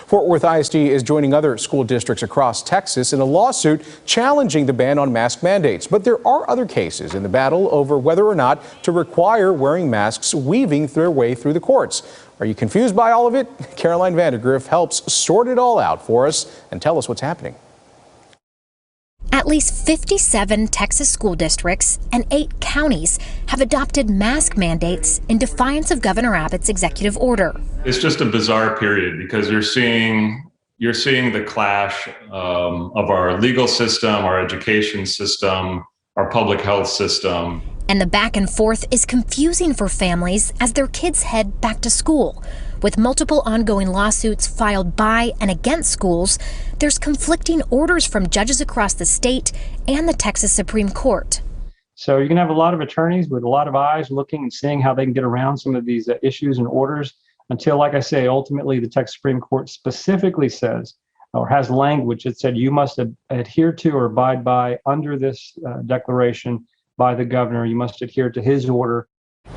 Fort Worth ISD is joining other school districts across Texas in a lawsuit challenging the ban on mask mandates. But there are other cases in the battle over whether or not to require wearing masks weaving their way through the courts. Are you confused by all of it? Caroline Vandergriff helps sort it all out for us and tell us what's happening. At least 57 Texas school districts and 8 counties have adopted mask mandates in defiance of Governor Abbott's executive order. It's just a bizarre period because you're seeing the clash of our legal system, our education system, our public health system. And the back and forth is confusing for families as their kids head back to school. With multiple ongoing lawsuits filed by and against schools, there's conflicting orders from judges across the state and the Texas Supreme Court. So you're going to have a lot of attorneys with a lot of eyes looking and seeing how they can get around some of these issues and orders until, like I say, ultimately the Texas Supreme Court specifically says or has language that said you must adhere to or abide by under this declaration by the governor. You must adhere to his order.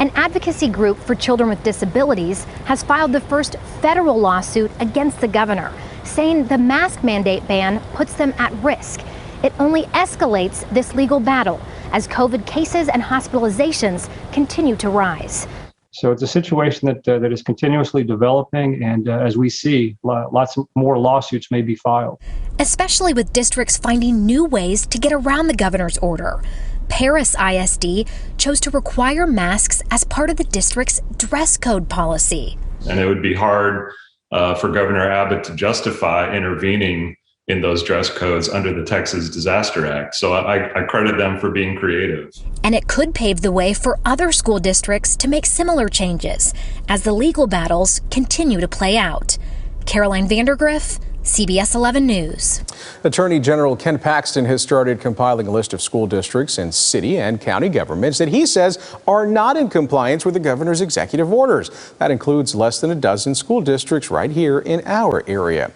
An advocacy group for children with disabilities has filed the first federal lawsuit against the governor, saying the mask mandate ban puts them at risk. It only escalates this legal battle as COVID cases and hospitalizations continue to rise. So it's a situation that is continuously developing, and as we see, lots more lawsuits may be filed. Especially with districts finding new ways to get around the governor's order. Paris ISD chose to require masks as part of the district's dress code policy. And it would be hard for Governor Abbott to justify intervening in those dress codes under the Texas Disaster Act. So I credit them for being creative. And it could pave the way for other school districts to make similar changes as the legal battles continue to play out. Caroline Vandergriff, CBS 11 News. Attorney General Ken Paxton has started compiling a list of school districts and city and county governments that he says are not in compliance with the governor's executive orders. That includes less than a dozen school districts right here in our area.